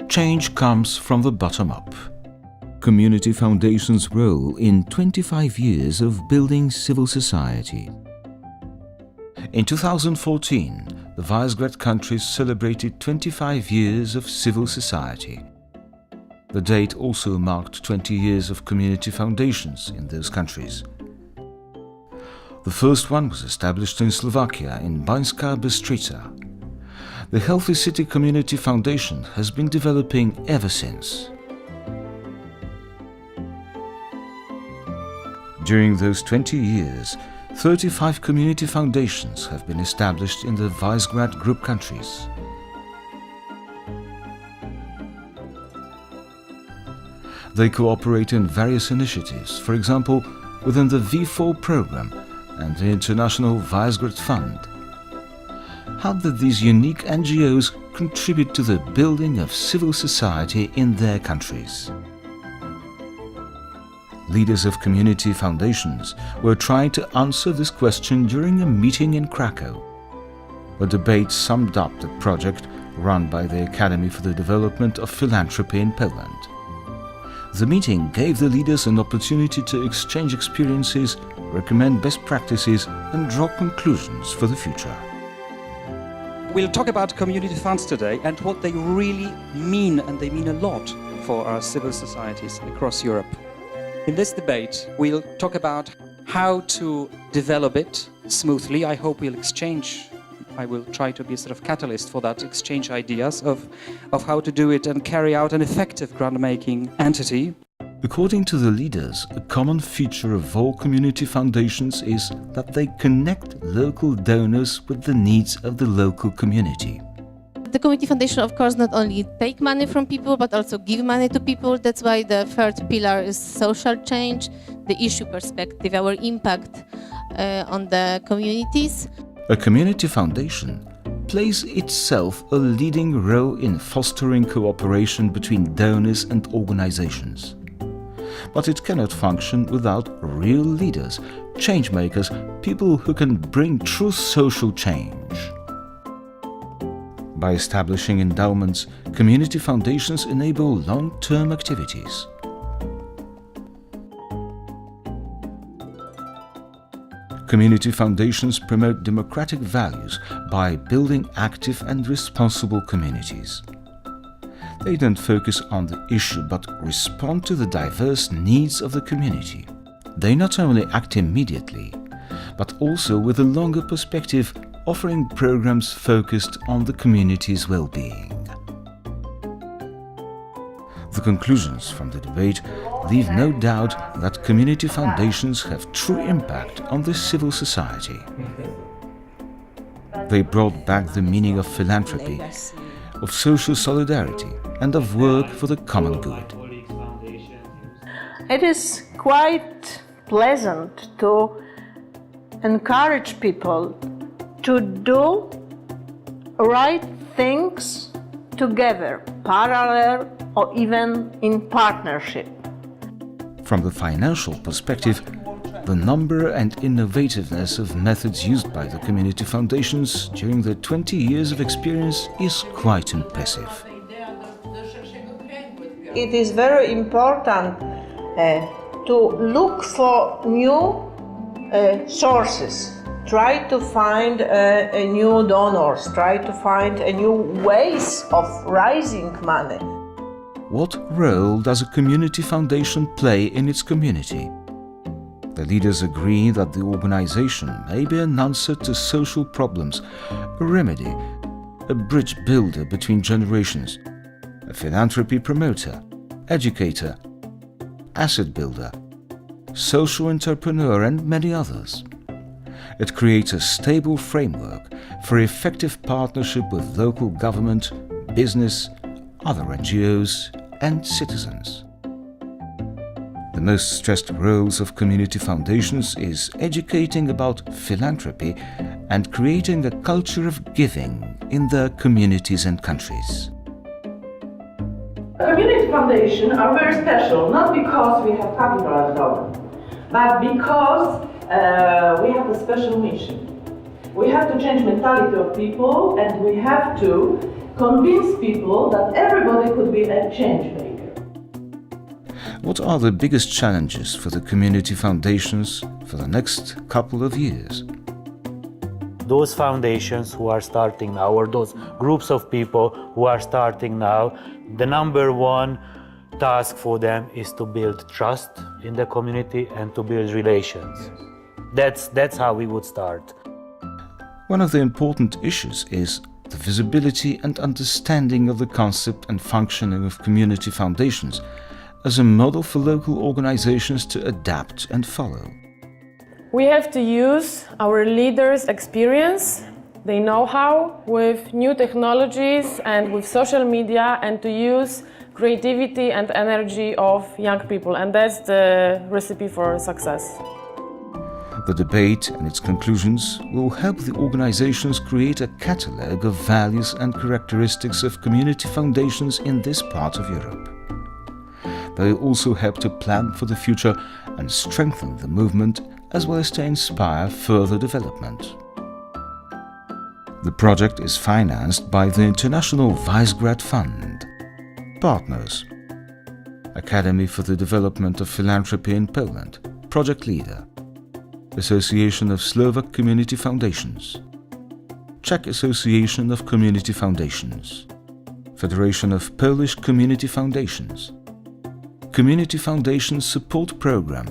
change comes from the bottom up. Community Foundation's role in 25 years of building civil society. In 2014, the Visegrad countries celebrated 25 years of civil society. The date also marked 20 years of community foundations in those countries. The first one was established in Slovakia in Banská Bystrica. The Healthy City Community Foundation has been developing ever since. During those 20 years, 35 community foundations have been established in the Visegrad Group countries. They cooperate in various initiatives, for example, within the V4 program and the International Visegrad Fund. How did these unique NGOs contribute to the building of civil society in their countries? Leaders of community foundations were trying to answer this question during a meeting in Krakow. The debate summed up the project run by the Academy for the Development of Philanthropy in Poland. The meeting gave the leaders an opportunity to exchange experiences, recommend best practices and draw conclusions for the future. We'll talk about community funds today and what they really mean, and they mean a lot for our civil societies across Europe. In this debate, we'll talk about how to develop it smoothly. I hope we'll exchange. I will try to be a sort of catalyst for that, exchange ideas of how to do it and carry out an effective grant-making entity. According to the leaders, a common feature of all community foundations is that they connect local donors with the needs of the local community. The community foundation, of course, not only take money from people, but also give money to people. That's why the third pillar is social change, the issue perspective, our impact on the communities. A community foundation plays itself a leading role in fostering cooperation between donors and organizations. But it cannot function without real leaders, change makers, people who can bring true social change. By establishing endowments, community foundations enable long-term activities. Community foundations promote democratic values by building active and responsible communities. They don't focus on the issue but respond to the diverse needs of the community. They not only act immediately, but also with a longer perspective, offering programs focused on the community's well-being. The conclusions from the debate leave no doubt that community foundations have true impact on the civil society. They brought back the meaning of philanthropy, of social solidarity, and of work for the common good. It is quite pleasant to encourage people to do right things together, parallel or even in partnership. From the financial perspective, the number and innovativeness of methods used by the community foundations during their 20 years of experience is quite impressive. It is very important to look for new sources. Try to find new donors, try to find new ways of raising money. What role does a community foundation play in its community? The leaders agree that the organization may be an answer to social problems, a remedy, a bridge builder between generations, a philanthropy promoter, educator, asset builder, social entrepreneur and many others. It creates a stable framework for effective partnership with local government, business, other NGOs and citizens. The most stressed roles of community foundations is educating about philanthropy and creating a culture of giving in their communities and countries. Community foundations are very special, not because we have capital at all, but because we have a special mission. We have to change mentality of people, and we have to convince people that everybody could be a change maker. What are the biggest challenges for the community foundations for the next couple of years? Those foundations who are starting now, or those groups of people who are starting now, the number one task for them is to build trust in the community and to build relations. That's how we would start. One of the important issues is the visibility and understanding of the concept and functioning of community foundations as a model for local organizations to adapt and follow. We have to use our leaders' experience, their know-how with new technologies and with social media, and to use creativity and energy of young people, and that's the recipe for success. The debate and its conclusions will help the organizations create a catalogue of values and characteristics of community foundations in this part of Europe. They will also help to plan for the future and strengthen the movement, as well as to inspire further development. The project is financed by the International Visegrad Fund. Partners: Academy for the Development of Philanthropy in Poland, project leader; Association of Slovak Community Foundations; Czech Association of Community Foundations; Federation of Polish Community Foundations; Community Foundations Support Program